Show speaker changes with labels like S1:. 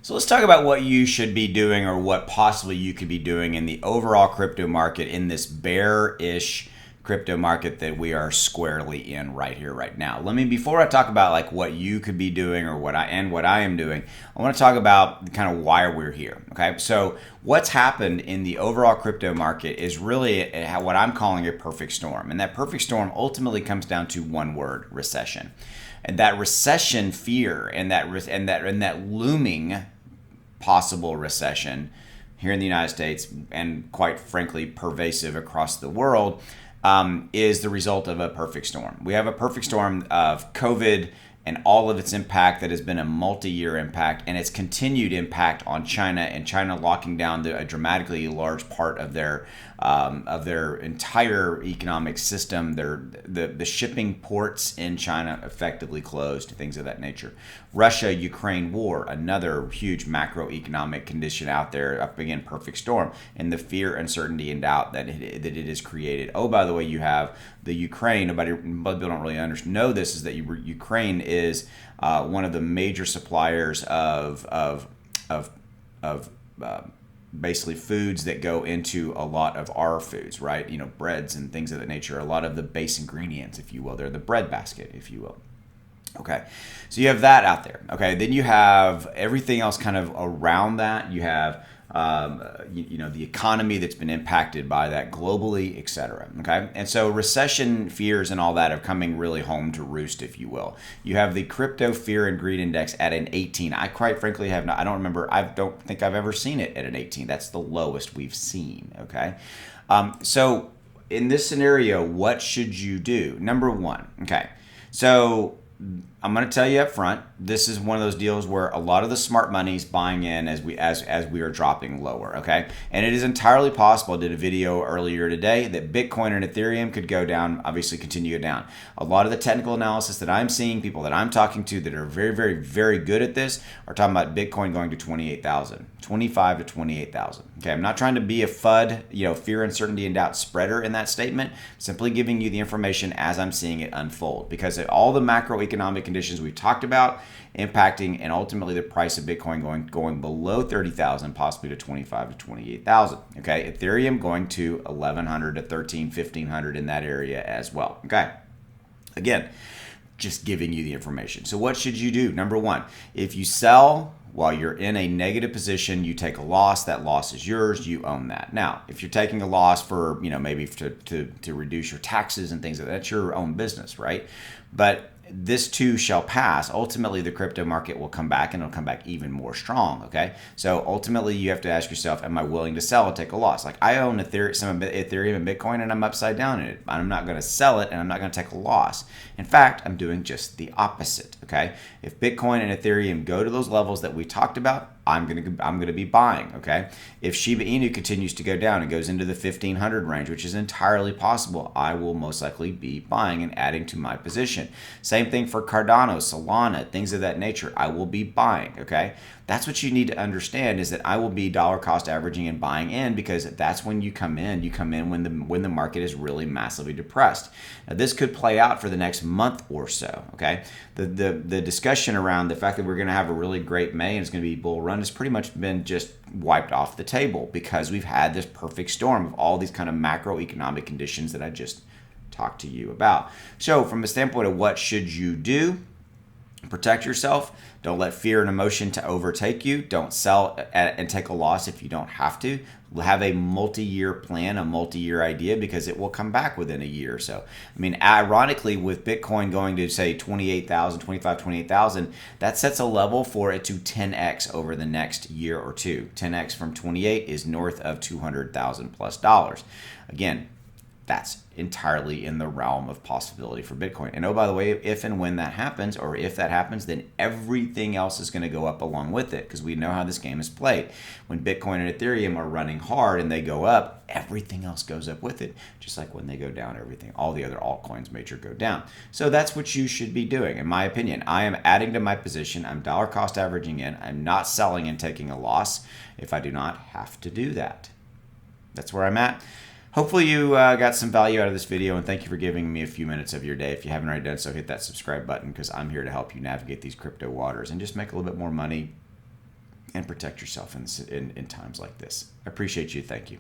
S1: So let's talk about what you should be doing or what possibly you could be doing in the overall crypto market in this bearish crypto market that we are squarely in right here, right now. Before I talk about like what you could be doing or what I am doing, I want to talk about kind of why we're here. Okay, so what's happened in the overall crypto market is really what I'm calling a perfect storm, and that perfect storm ultimately comes down to one word: recession. And that recession fear and that looming possible recession here in the United States, and quite frankly pervasive across the world, is the result of a perfect storm. We have a perfect storm of COVID and all of its impact that has been a multi-year impact, and its continued impact on China, and China locking down a dramatically large part of their entire economic system. The shipping ports in China effectively closed, things of that nature. Russia-Ukraine war, another huge macroeconomic condition out there, up again, perfect storm, and the fear, uncertainty, and doubt that it has created. Oh, by the way, you have the Ukraine. People don't really know this, is that Ukraine is one of the major suppliers of basically foods that go into a lot of our foods, right? You know, breads and things of that nature. A lot of the base ingredients, if you will. They're the bread basket, if you will. Okay, so you have that out there. Okay, then you have everything else kind of around that. You have the economy that's been impacted by that globally, etc. Okay, and so recession fears and all that are coming really home to roost, if you will. You have the crypto fear and greed index at an 18. I quite frankly have not. I don't remember. I don't think I've ever seen it at an 18. That's the lowest we've seen. Okay, so in this scenario, what should you do? Number one. Okay, so I'm going to tell you up front, this is one of those deals where a lot of the smart money is buying in as we are dropping lower, okay? And it is entirely possible, I did a video earlier today, that Bitcoin and Ethereum could go down, obviously continue to go down. A lot of the technical analysis that I'm seeing, people that I'm talking to that are very, very, very good at this, are talking about Bitcoin going to 28,000, 25 to 28,000. Okay, I'm not trying to be a FUD, fear, uncertainty, and doubt spreader in that statement, simply giving you the information as I'm seeing it unfold, because all the macroeconomic conditions we've talked about impacting, and ultimately the price of Bitcoin going below 30,000, possibly to 25 to 28,000. Okay, Ethereum going to 1,100 to 13, 1,500 in that area as well. Okay, again, just giving you the information. So what should you do? Number one, if you sell while you're in a negative position, you take a loss. That loss is yours. You own that. Now, if you're taking a loss for, maybe to reduce your taxes and things like that, that's your own business, right? But this too shall pass. Ultimately, the crypto market will come back, and it'll come back even more strong, okay? So ultimately, you have to ask yourself, am I willing to sell and take a loss? Like, I own some Ethereum and Bitcoin, and I'm upside down in it. I'm not going to sell it, and I'm not going to take a loss. In fact, I'm doing just the opposite, okay? If Bitcoin and Ethereum go to those levels that we talked about, I'm gonna be buying, okay? If Shiba Inu continues to go down and goes into the 1,500 range, which is entirely possible, I will most likely be buying and adding to my position. Same thing for Cardano, Solana, things of that nature. I will be buying, okay? That's what you need to understand, is that I will be dollar cost averaging and buying in, because that's when you come in. You come in when the market is really massively depressed. Now, this could play out for the next month or so, okay? The discussion around the fact that we're going to have a really great May and it's going to be bull run has pretty much been just wiped off the table, because we've had this perfect storm of all these kind of macroeconomic conditions that I just talked to you about. So from a standpoint of what should you do, protect yourself. Don't let fear and emotion to overtake you. Don't sell and take a loss if you don't have to. Have a multi-year plan, a multi-year idea, because it will come back within a year or so. I mean, ironically, with Bitcoin going to, say, 28,000, 25, 28,000, that sets a level for it to 10x over the next year or two. 10x from 28 is north of $200,000 plus dollars. Again, that's entirely in the realm of possibility for Bitcoin. And oh, by the way, if and when that happens, or if that happens, then everything else is going to go up along with it, because we know how this game is played. When Bitcoin and Ethereum are running hard and they go up, everything else goes up with it. Just like when they go down, all the other altcoins major go down. So that's what you should be doing, in my opinion. I am adding to my position. I'm dollar cost averaging in. I'm not selling and taking a loss if I do not have to do that. That's where I'm at. Hopefully you got some value out of this video, and thank you for giving me a few minutes of your day. If you haven't already done so, hit that subscribe button, because I'm here to help you navigate these crypto waters and just make a little bit more money and protect yourself in times like this. I appreciate you. Thank you.